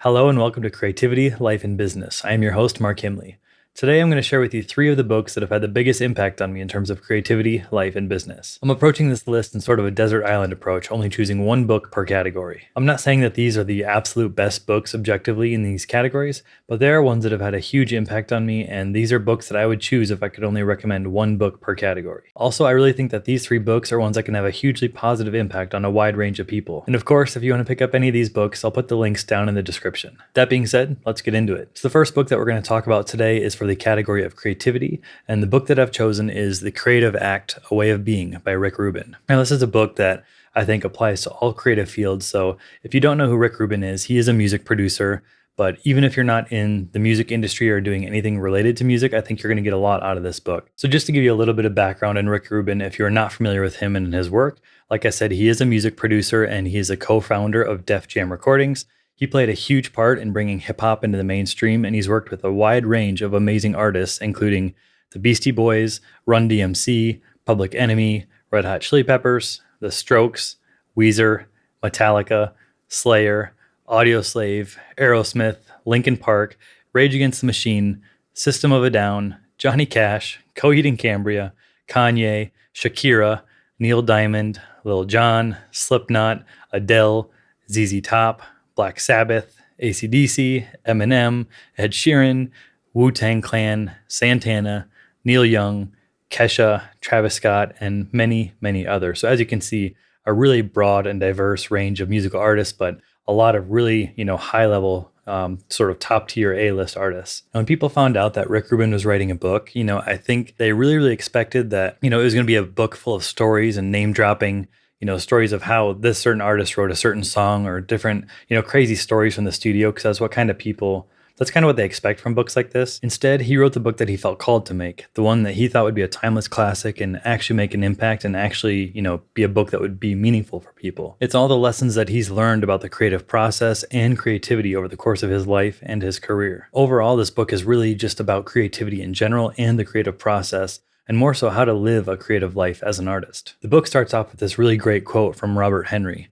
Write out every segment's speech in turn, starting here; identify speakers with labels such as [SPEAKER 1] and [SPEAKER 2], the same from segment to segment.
[SPEAKER 1] Hello and welcome to Creativity, Life, and Business. I am your host, Mark Himley. Today I'm going to share with you 3 of the books that have had the biggest impact on me in terms of creativity, life, and business. I'm approaching this list in sort of a desert island approach, only choosing one book per category. I'm not saying that these are the absolute best books objectively in these categories, but there are ones that have had a huge impact on me, and these are books that I would choose if I could only recommend one book per category. Also, I really think that these 3 books are ones that can have a hugely positive impact on a wide range of people. And of course, if you want to pick up any of these books, I'll put the links down in the description. That being said, let's get into it. So the first book that we're going to talk about today is for the category of creativity, and the book that I've chosen is The Creative Act: A Way of Being by Rick Rubin. Now, this is a book that I think applies to all creative fields. So if you don't know who Rick Rubin is, he is a music producer. But even if you're not in the music industry or doing anything related to music, I think you're going to get a lot out of this book. So just to give you a little bit of background on Rick Rubin, if you're not familiar with him and his work, like I said, he is a music producer and he is a co-founder of Def Jam Recordings. He played a huge part in bringing hip hop into the mainstream, and he's worked with a wide range of amazing artists, including the Beastie Boys, Run DMC, Public Enemy, Red Hot Chili Peppers, The Strokes, Weezer, Metallica, Slayer, Audioslave, Aerosmith, Linkin Park, Rage Against the Machine, System of a Down, Johnny Cash, Coheed and Cambria, Kanye, Shakira, Neil Diamond, Lil Jon, Slipknot, Adele, ZZ Top, Black Sabbath, AC/DC, Eminem, Ed Sheeran, Wu-Tang Clan, Santana, Neil Young, Kesha, Travis Scott, and many, many others. So as you can see, a really broad and diverse range of musical artists, but a lot of really, high level, sort of top tier A-list artists. And when people found out that Rick Rubin was writing a book, I think they really, really expected that, it was going to be a book full of stories and name dropping, stories of how this certain artist wrote a certain song or different, crazy stories from the studio, because that's kind of what they expect from books like this. Instead, he wrote the book that he felt called to make, the one that he thought would be a timeless classic and actually make an impact and actually, be a book that would be meaningful for people. It's all the lessons that he's learned about the creative process and creativity over the course of his life and his career. Overall, this book is really just about creativity in general and the creative process, and more so how to live a creative life as an artist. The book starts off with this really great quote from Robert Henry.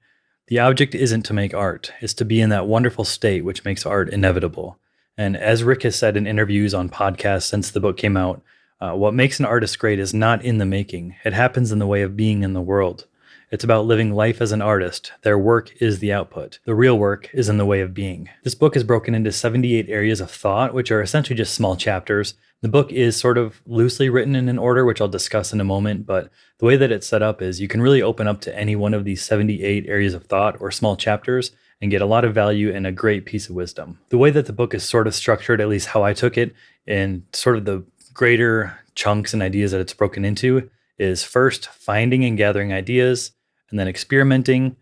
[SPEAKER 1] "The object isn't to make art, it's to be in that wonderful state which makes art inevitable." And as Rick has said in interviews on podcasts since the book came out, what makes an artist great is not in the making. It happens in the way of being in the world. It's about living life as an artist. Their work is the output. The real work is in the way of being. This book is broken into 78 areas of thought, which are essentially just small chapters. The book is sort of loosely written in an order, which I'll discuss in a moment, but the way that it's set up is you can really open up to any one of these 78 areas of thought or small chapters and get a lot of value and a great piece of wisdom. The way that the book is sort of structured, at least how I took it, in sort of the greater chunks and ideas that it's broken into, is first finding and gathering ideas, and then experimenting,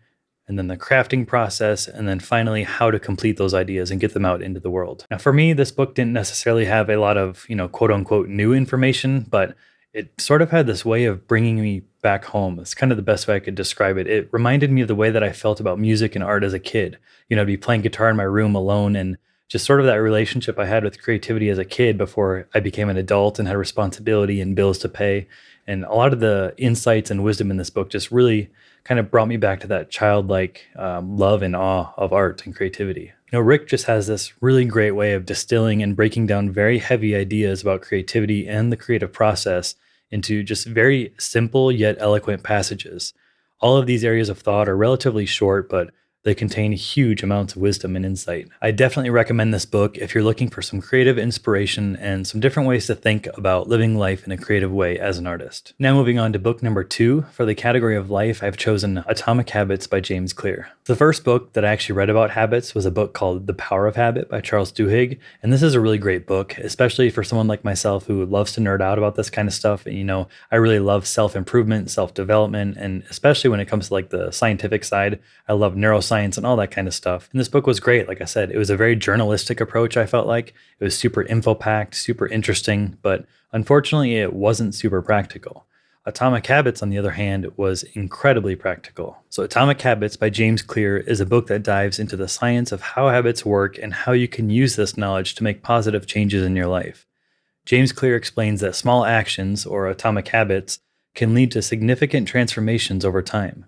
[SPEAKER 1] and then the crafting process, and then finally how to complete those ideas and get them out into the world. Now, for me, this book didn't necessarily have a lot of, quote unquote new information, but it sort of had this way of bringing me back home. It's kind of the best way I could describe it. It reminded me of the way that I felt about music and art as a kid. I'd be playing guitar in my room alone, and just sort of that relationship I had with creativity as a kid before I became an adult and had responsibility and bills to pay. And a lot of the insights and wisdom in this book just really kind of brought me back to that childlike love and awe of art and creativity. Rick just has this really great way of distilling and breaking down very heavy ideas about creativity and the creative process into just very simple yet eloquent passages. All of these areas of thought are relatively short, but they contain huge amounts of wisdom and insight. I definitely recommend this book if you're looking for some creative inspiration and some different ways to think about living life in a creative way as an artist. Now moving on to book number 2. For the category of life, I've chosen Atomic Habits by James Clear. The first book that I actually read about habits was a book called The Power of Habit by Charles Duhigg, and this is a really great book, especially for someone like myself who loves to nerd out about this kind of stuff. And I really love self-improvement, self-development, and especially when it comes to like the scientific side, I love neuroscience and all that kind of stuff. And this book was great. Like I said, it was a very journalistic approach, I felt like. It was super info-packed, super interesting, but unfortunately it wasn't super practical. Atomic Habits, on the other hand, was incredibly practical. So Atomic Habits by James Clear is a book that dives into the science of how habits work and how you can use this knowledge to make positive changes in your life. James Clear explains that small actions, or atomic habits, can lead to significant transformations over time.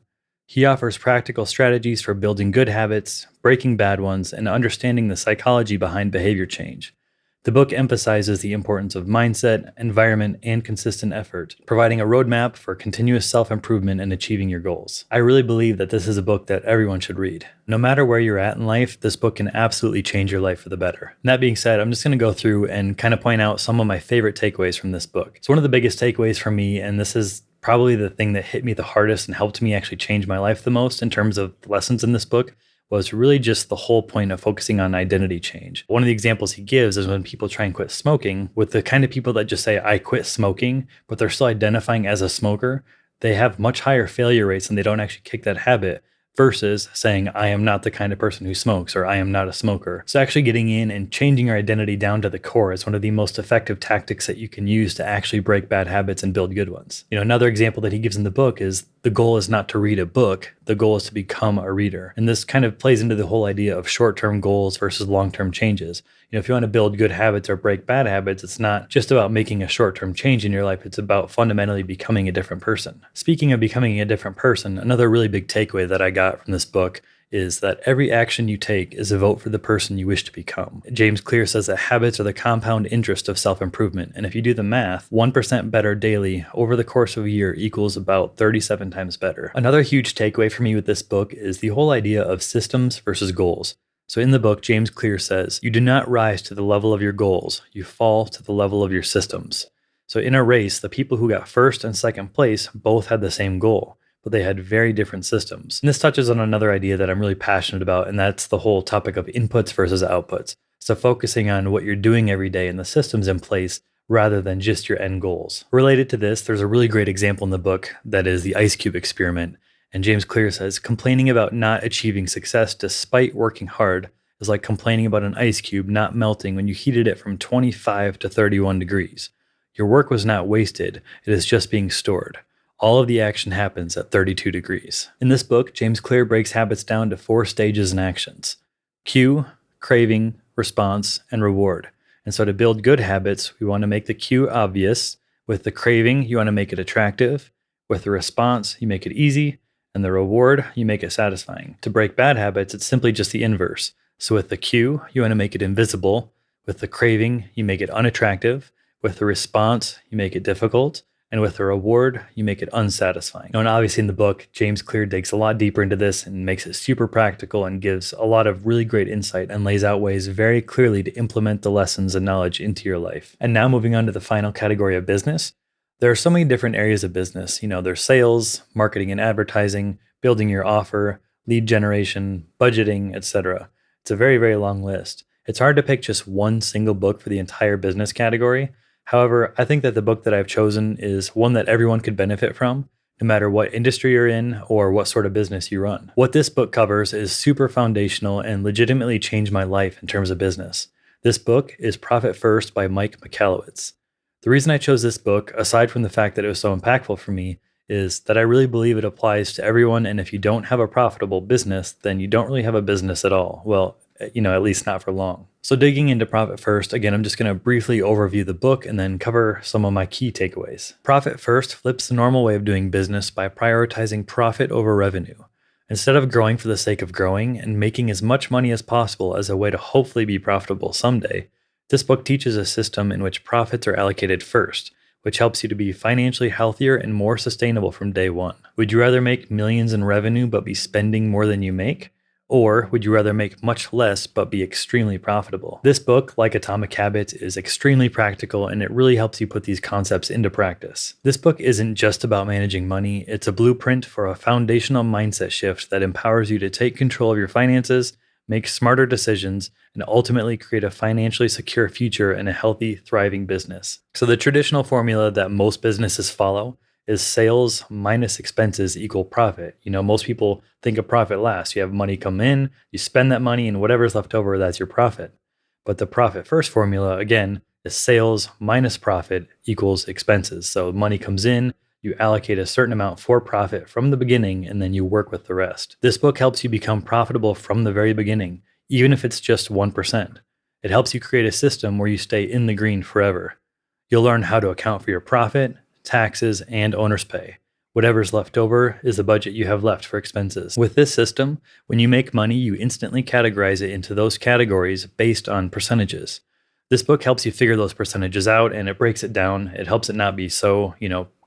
[SPEAKER 1] He offers practical strategies for building good habits, breaking bad ones, and understanding the psychology behind behavior change. The book emphasizes the importance of mindset, environment, and consistent effort, providing a roadmap for continuous self-improvement and achieving your goals. I really believe that this is a book that everyone should read. No matter where you're at in life, this book can absolutely change your life for the better. And that being said, I'm just going to go through and kind of point out some of my favorite takeaways from this book. So one of the biggest takeaways for me, and this is probably the thing that hit me the hardest and helped me actually change my life the most in terms of lessons in this book, was really just the whole point of focusing on identity change. One of the examples he gives is when people try and quit smoking, with the kind of people that just say, I quit smoking, but they're still identifying as a smoker, they have much higher failure rates and they don't actually kick that habit, versus saying, I am not the kind of person who smokes, or I am not a smoker. So actually getting in and changing your identity down to the core is one of the most effective tactics that you can use to actually break bad habits and build good ones. Another example that he gives in the book is the goal is not to read a book, the goal is to become a reader. And this kind of plays into the whole idea of short-term goals versus long-term changes. If you want to build good habits or break bad habits, it's not just about making a short-term change in your life, it's about fundamentally becoming a different person. Speaking of becoming a different person, another really big takeaway that I got from this book is that every action you take is a vote for the person you wish to become. James Clear says that habits are the compound interest of self-improvement, and if you do the math, 1% better daily over the course of a year equals about 37 times better. Another huge takeaway for me with this book is the whole idea of systems versus goals. So in the book, James Clear says, you do not rise to the level of your goals, you fall to the level of your systems. So in a race, the people who got first and second place both had the same goal, but they had very different systems. And this touches on another idea that I'm really passionate about, and that's the whole topic of inputs versus outputs. So focusing on what you're doing every day and the systems in place rather than just your end goals. Related to this, there's a really great example in the book that is the ice cube experiment. And James Clear says, complaining about not achieving success despite working hard is like complaining about an ice cube not melting when you heated it from 25 to 31 degrees. Your work was not wasted, it is just being stored. All of the action happens at 32 degrees. In this book, James Clear breaks habits down to 4 stages and actions: cue, craving, response, and reward. And so to build good habits, we want to make the cue obvious. With the craving, you want to make it attractive. With the response, you make it easy. And the reward, you make it satisfying. To break bad habits, it's simply just the inverse. So with the cue, you want to make it invisible. With the craving, you make it unattractive. With the response, you make it difficult. And with the reward, you make it unsatisfying. And obviously in the book, James Clear digs a lot deeper into this and makes it super practical and gives a lot of really great insight and lays out ways very clearly to implement the lessons and knowledge into your life. And now moving on to the final category of business. There are so many different areas of business. There's sales, marketing and advertising, building your offer, lead generation, budgeting, etc. It's a very, very long list. It's hard to pick just one single book for the entire business category. However, I think that the book that I've chosen is one that everyone could benefit from, no matter what industry you're in or what sort of business you run. What this book covers is super foundational and legitimately changed my life in terms of business. This book is Profit First by Mike Michalowicz. The reason I chose this book, aside from the fact that it was so impactful for me, is that I really believe it applies to everyone, and if you don't have a profitable business, then you don't really have a business at all. Well, at least not for long. So digging into Profit First, again, I'm just going to briefly overview the book and then cover some of my key takeaways. Profit First flips the normal way of doing business by prioritizing profit over revenue. Instead of growing for the sake of growing and making as much money as possible as a way to hopefully be profitable someday, this book teaches a system in which profits are allocated first, which helps you to be financially healthier and more sustainable from day one. Would you rather make millions in revenue but be spending more than you make? Or would you rather make much less but be extremely profitable? This book, like Atomic Habits, is extremely practical and it really helps you put these concepts into practice. This book isn't just about managing money, it's a blueprint for a foundational mindset shift that empowers you to take control of your finances, make smarter decisions, and ultimately create a financially secure future and a healthy, thriving business. So the traditional formula that most businesses follow is sales minus expenses equal profit. Most people think of profit last. You have money come in, you spend that money, and whatever's left over, that's your profit. But the profit first formula, again, is sales minus profit equals expenses. So money comes in, you allocate a certain amount for profit from the beginning, and then you work with the rest. This book helps you become profitable from the very beginning, even if it's just 1%. It helps you create a system where you stay in the green forever. You'll learn how to account for your profit, taxes, and owner's pay, Whatever's left over is the budget you have left for expenses. With this system, when you make money, you instantly categorize it into those categories based on percentages. This book helps you figure those percentages out and it breaks it down. It helps it not be so,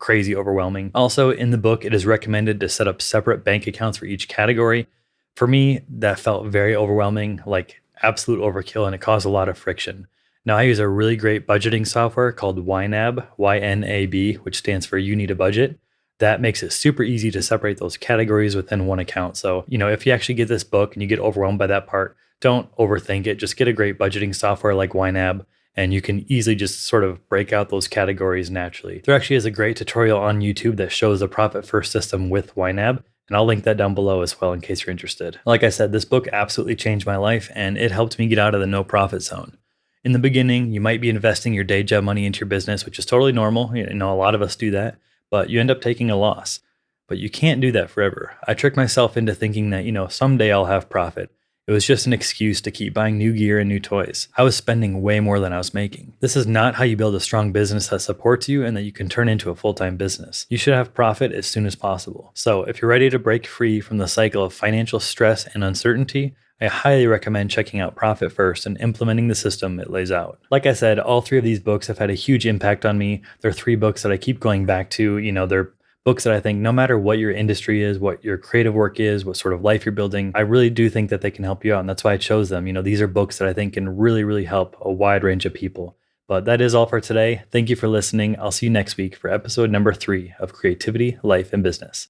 [SPEAKER 1] crazy overwhelming. Also, in the book, it is recommended to set up separate bank accounts for each category. For me, that felt very overwhelming, like absolute overkill, and it caused a lot of friction. Now, I use a really great budgeting software called YNAB, YNAB, which stands for You Need a Budget. That makes it super easy to separate those categories within one account. So, if you actually get this book and you get overwhelmed by that part, don't overthink it. Just get a great budgeting software like YNAB, and you can easily just sort of break out those categories naturally. There actually is a great tutorial on YouTube that shows the Profit First system with YNAB, and I'll link that down below as well in case you're interested. Like I said, this book absolutely changed my life, and it helped me get out of the no profit zone. In the beginning, you might be investing your day job money into your business, which is totally normal. A lot of us do that, but you end up taking a loss. But you can't do that forever. I tricked myself into thinking that, someday I'll have profit. It was just an excuse to keep buying new gear and new toys. I was spending way more than I was making. This is not how you build a strong business that supports you and that you can turn into a full-time business. You should have profit as soon as possible. So if you're ready to break free from the cycle of financial stress and uncertainty, I highly recommend checking out Profit First and implementing the system it lays out. Like I said, all three of these books have had a huge impact on me. They're three books that I keep going back to. They're books that I think no matter what your industry is, what your creative work is, what sort of life you're building, I really do think that they can help you out. And that's why I chose them. These are books that I think can really, really help a wide range of people. But that is all for today. Thank you for listening. I'll see you next week for episode number 3 of Creativity, Life, and Business.